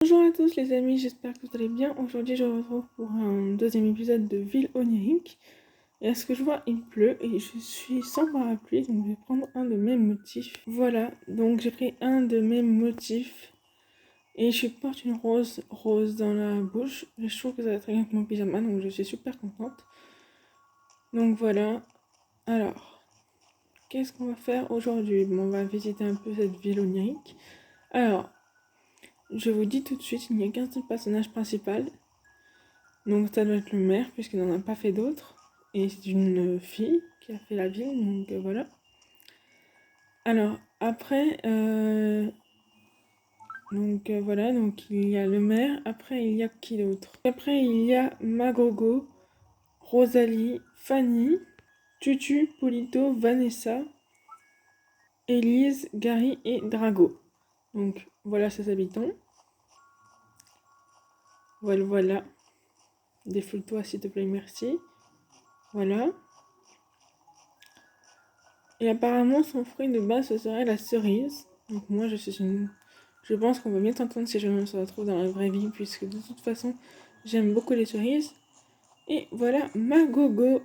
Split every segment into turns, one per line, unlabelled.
Bonjour à tous les amis, j'espère que vous allez bien. Aujourd'hui je vous retrouve pour un deuxième épisode de Ville onirique. Et à ce que je vois il pleut et je suis sans parapluie, donc je vais prendre un de mes motifs. Voilà, donc j'ai pris un de mes motifs et je porte une rose dans la bouche. Je trouve que ça va très bien avec mon pyjama, donc je suis super contente. Donc voilà, alors, qu'est-ce qu'on va faire aujourd'hui? Bon, on va visiter un peu cette ville onirique. Alors, je vous dis tout de suite, il n'y a qu'un seul personnage principal. Donc ça doit être le maire, puisqu'il n'en a pas fait d'autres. Et c'est une fille qui a fait la ville, donc voilà. Alors, après, voilà, donc il y a le maire. Après, il y a qui d'autre? Après, il y a Magogo, Rosalie, Fanny, Tutu, Polito, Vanessa, Élise, Gary et Drago. Donc voilà ses habitants. Voilà. Défoule-toi s'il te plaît, merci. Voilà. Et apparemment, son fruit de base, ce serait la cerise. Donc moi, je pense qu'on va bien t'entendre si jamais on se retrouve dans la vraie vie, puisque de toute façon, j'aime beaucoup les cerises. Et voilà, Magogo.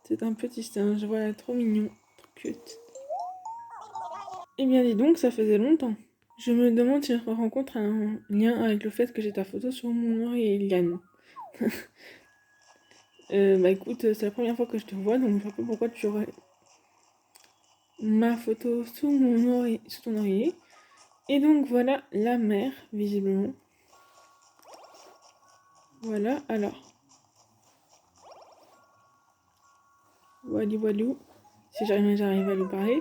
C'est un petit singe, voilà, trop mignon, trop cute. Eh bien, dis donc, ça faisait longtemps. Je me demande si notre rencontre a un lien avec le fait que j'ai ta photo sur mon oreiller, Eliane. Bah écoute, c'est la première fois que je te vois, donc je sais pas pourquoi tu aurais ma photo sous ton oreiller. Et donc voilà la mer, visiblement. Voilà, alors. Walou. Si j'arrive à lui parler.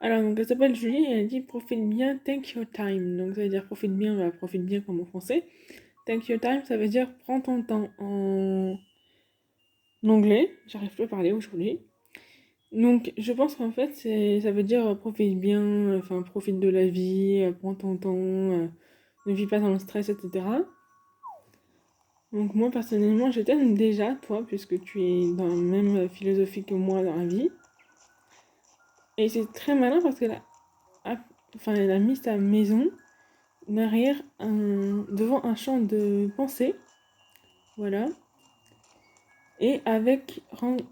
Alors, donc elle s'appelle Julie et elle dit profite bien, take your time. Donc ça veut dire profite bien comme en français. Take your time, ça veut dire prends ton temps en anglais. J'arrive plus à parler aujourd'hui. Donc je pense qu'en fait, ça veut dire profite bien, enfin profite de la vie, prends ton temps, ne vis pas dans le stress, etc. Donc moi personnellement je t'aime déjà toi puisque tu es dans la même philosophie que moi dans la vie. Et c'est très malin parce elle a mis sa maison devant un champ de pensée. Voilà. Et avec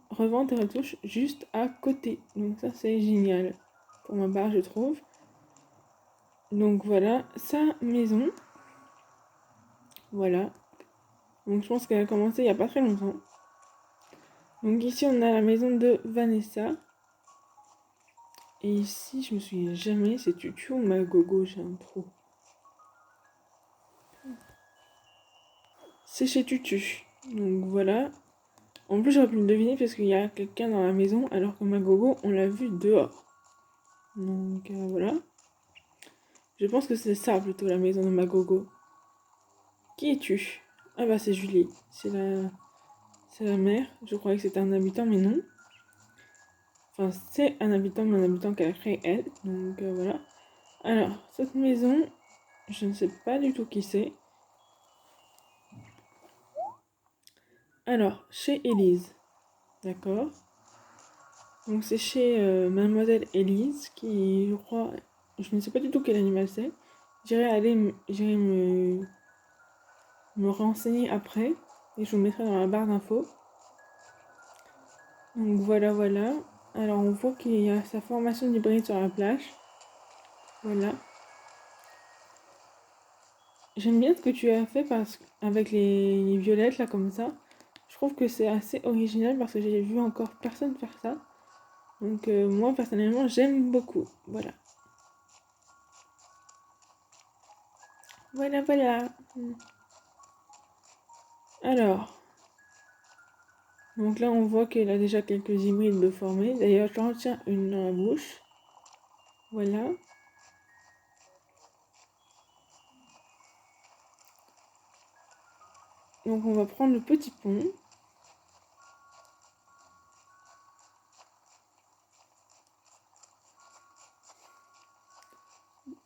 revente et retouche juste à côté. Donc ça c'est génial. Pour ma part je trouve. Donc voilà, sa maison. Voilà. Donc je pense qu'elle a commencé il n'y a pas très longtemps. Donc ici on a la maison de Vanessa. Et ici, je me souviens jamais, c'est Tutu ou Magogo, j'ai un trou. C'est chez Tutu. Donc voilà. En plus, j'aurais pu le deviner parce qu'il y a quelqu'un dans la maison, alors que Magogo, on l'a vu dehors. Donc voilà. Je pense que c'est ça plutôt, la maison de Magogo. Qui es-tu? Ah bah c'est Julie. C'est la mère. Je croyais que c'était un habitant, mais non. Enfin, c'est un habitant, mais un habitant qu'elle a créé elle. Donc voilà. Alors, cette maison, je ne sais pas du tout qui c'est. Alors, chez Élise. D'accord. Donc c'est chez Mademoiselle Élise qui, je crois, je ne sais pas du tout quel animal c'est. J'irai me renseigner après et je vous mettrai dans la barre d'infos. Donc voilà. Alors on voit qu'il y a sa formation d'hybride sur la plage. Voilà. J'aime bien ce que tu as fait avec les violettes là comme ça. Je trouve que c'est assez original parce que j'ai vu encore personne faire ça. Donc moi personnellement j'aime beaucoup. Voilà. Voilà. Alors, donc là on voit qu'elle a déjà quelques hybrides de formés. D'ailleurs, je retiens une dans la bouche. Voilà. Donc on va prendre le petit pont.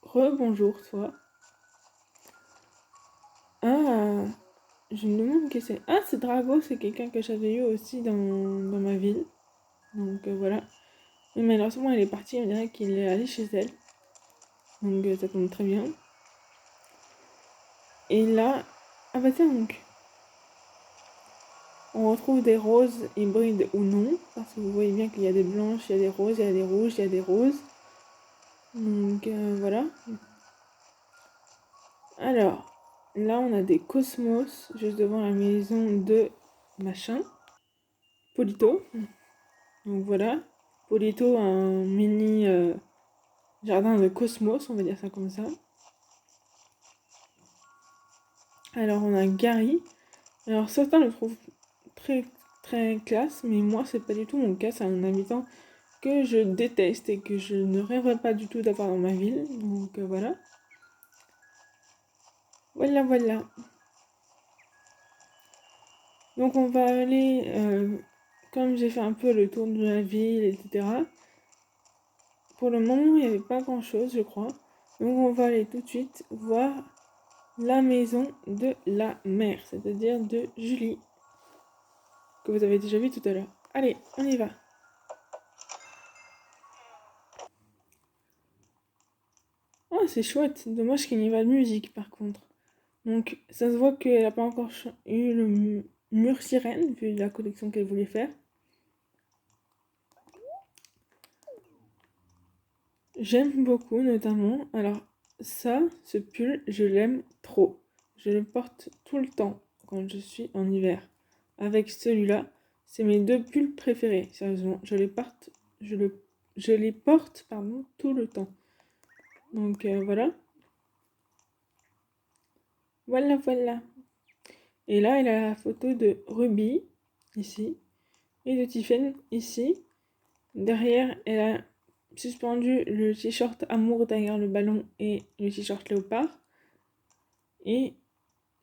Rebonjour toi. Ah, je me demande qui c'est. Ah, c'est Drago, c'est quelqu'un que j'avais eu aussi dans ma ville. Donc voilà. Mais malheureusement, elle est partie, on dirait qu'il est allé chez elle. Donc ça tombe très bien. Et là, ah bah tiens donc, on retrouve des roses hybrides ou non, parce que vous voyez bien qu'il y a des blanches, il y a des roses, il y a des rouges, il y a des roses. Donc voilà. Alors, là on a des cosmos juste devant la maison de machin. Polito. Donc voilà. Polito, un mini jardin de cosmos, on va dire ça comme ça. Alors on a Gary. Alors certains le trouvent très très classe, mais moi c'est pas du tout mon cas. C'est un habitant que je déteste et que je ne rêverais pas du tout d'avoir dans ma ville. Donc voilà. Voilà. Donc on va aller, comme j'ai fait un peu le tour de la ville, etc. Pour le moment, il n'y avait pas grand-chose, je crois. Donc on va aller tout de suite voir la maison de la mère, c'est-à-dire de Julie, que vous avez déjà vu tout à l'heure. Allez, on y va. Oh, c'est chouette. Dommage qu'il n'y ait pas de musique, par contre. Donc, ça se voit qu'elle n'a pas encore eu le mur sirène, vu la collection qu'elle voulait faire. J'aime beaucoup, notamment. Alors, ça, ce pull, je l'aime trop. Je le porte tout le temps quand je suis en hiver. Avec celui-là, c'est mes deux pulls préférés, sérieusement. Je les porte, pardon, tout le temps. Donc voilà. Voilà. Et là, elle a la photo de Ruby, ici, et de Tiffen, ici. Derrière, elle a suspendu le t-shirt Amour derrière le ballon et le t-shirt Léopard. Et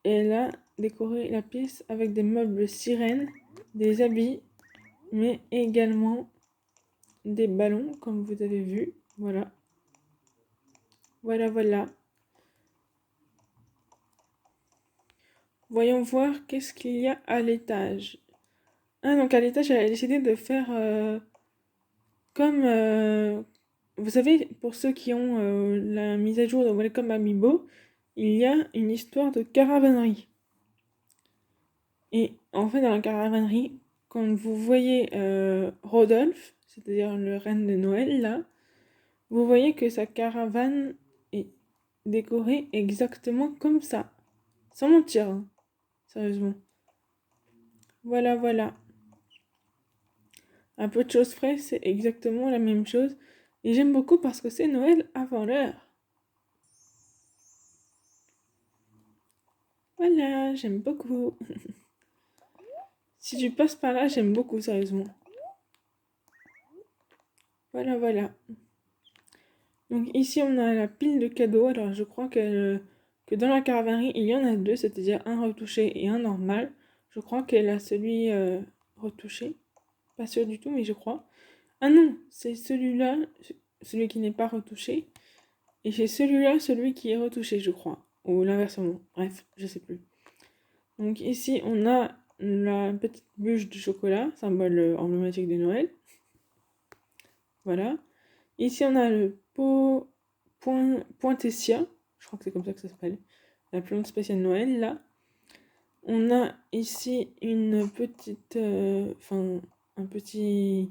elle a décoré la pièce avec des meubles sirènes, des habits, mais également des ballons, comme vous avez vu. Voilà. Voilà. Voyons voir qu'est-ce qu'il y a à l'étage. Ah, donc à l'étage, elle a décidé de faire comme... vous savez, pour ceux qui ont la mise à jour de Welcome Amiibo, il y a une histoire de caravanerie. Et en fait, dans la caravanerie, quand vous voyez Rodolphe, c'est-à-dire le reine de Noël, là, vous voyez que sa caravane est décorée exactement comme ça. Sans mentir, hein, sérieusement. Voilà. Un peu de choses près, c'est exactement la même chose. Et j'aime beaucoup parce que c'est Noël avant l'heure. Voilà, j'aime beaucoup. Si tu passes par là, j'aime beaucoup, sérieusement. Voilà. Donc ici, on a la pile de cadeaux. Alors je crois que dans la caravanerie, il y en a deux, c'est-à-dire un retouché et un normal. Je crois qu'elle a celui retouché. Pas sûr du tout, mais je crois. Ah non, c'est celui-là, celui qui n'est pas retouché. Et c'est celui-là, celui qui est retouché, je crois. Ou l'inversement. Bref, je sais plus. Donc ici, on a la petite bûche de chocolat, symbole emblématique de Noël. Voilà. Ici, on a le pot Pointessia. Je crois que c'est comme ça que ça s'appelle. La plante spéciale Noël, là. On a ici une petite... un petit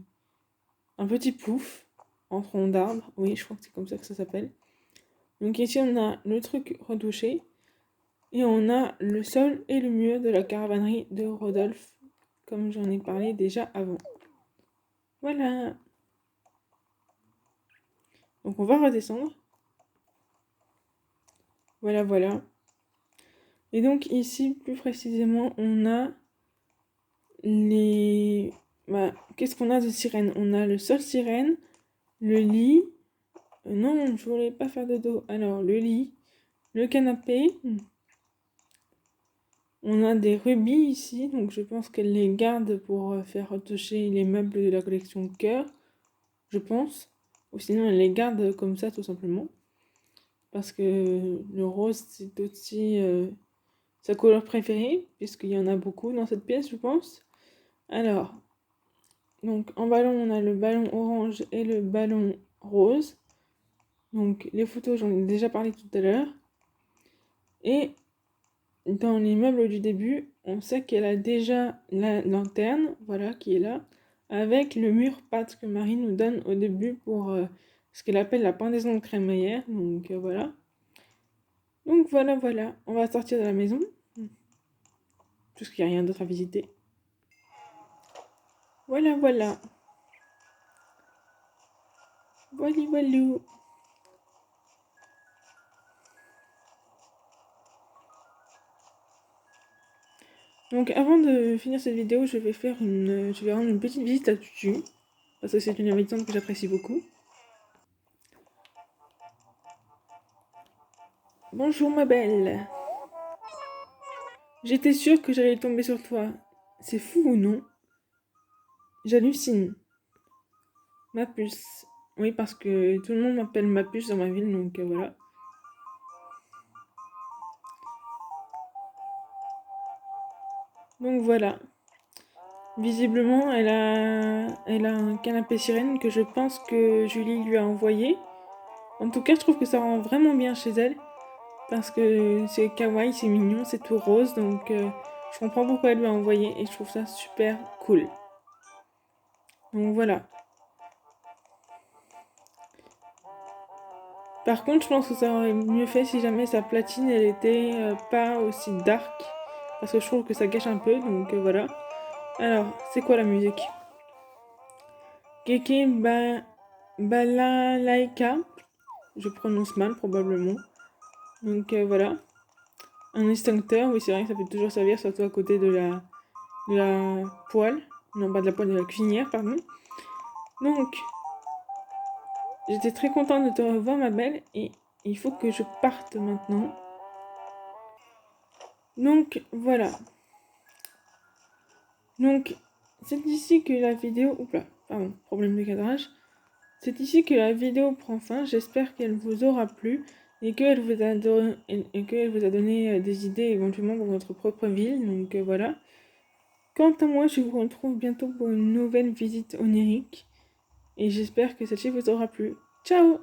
pouf en tronc d'arbre. Oui, je crois que c'est comme ça que ça s'appelle. Donc ici, on a le truc retouché. Et on a le sol et le mur de la caravanerie de Rodolphe, comme j'en ai parlé déjà avant. Voilà. Donc on va redescendre. Voilà. Et donc ici, plus précisément, on a les... qu'est-ce qu'on a de sirène? On a le sol sirène, le lit... non, je voulais pas faire de dos. Alors, le lit, le canapé. On a des rubis ici, donc je pense qu'elle les garde pour faire retoucher les meubles de la collection Cœur, je pense. Ou sinon, elle les garde comme ça, tout simplement. Parce que le rose, c'est aussi sa couleur préférée, puisqu'il y en a beaucoup dans cette pièce, je pense. Alors, donc en ballon, on a le ballon orange et le ballon rose. Donc les photos, j'en ai déjà parlé tout à l'heure. Et dans l'immeuble du début, on sait qu'elle a déjà la lanterne, voilà, qui est là, avec le mur pâte que Marie nous donne au début pour ce qu'elle appelle la pendaison de crémaillère. Donc voilà. Donc voilà, on va sortir de la maison, puisqu'il n'y a rien d'autre à visiter. Voilà. Voilou. Donc avant de finir cette vidéo, je vais rendre une petite visite à Tutu, parce que c'est une habitante que j'apprécie beaucoup. Bonjour ma belle. J'étais sûre que j'allais tomber sur toi. C'est fou ou non? J'hallucine. Ma puce. Oui, parce que tout le monde m'appelle ma puce dans ma ville, donc voilà. Donc voilà. Visiblement, elle a un canapé sirène que je pense que Julie lui a envoyé. En tout cas, je trouve que ça rend vraiment bien chez elle. Parce que c'est kawaii, c'est mignon, c'est tout rose. Donc je comprends pourquoi elle lui a envoyé et je trouve ça super cool. Donc voilà. Par contre, je pense que ça aurait mieux fait si jamais sa platine, elle était pas aussi dark. Parce que je trouve que ça gâche un peu, donc voilà. Alors, c'est quoi la musique? Keke Balalaika. Je prononce mal, probablement. Donc voilà. Un extincteur, oui, c'est vrai que ça peut toujours servir, surtout à côté de la poêle. Non, pas de la poêle, de la cuisinière, pardon. Donc, j'étais très contente de te revoir, ma belle, et il faut que je parte maintenant. Donc, voilà. Donc, c'est ici que la vidéo... Oula, pardon, problème de cadrage. C'est ici que la vidéo prend fin. J'espère qu'elle vous aura plu et qu'elle vous a donné des idées éventuellement pour votre propre ville. Donc voilà. Quant à moi, je vous retrouve bientôt pour une nouvelle visite onirique. Et j'espère que celle-ci vous aura plu. Ciao!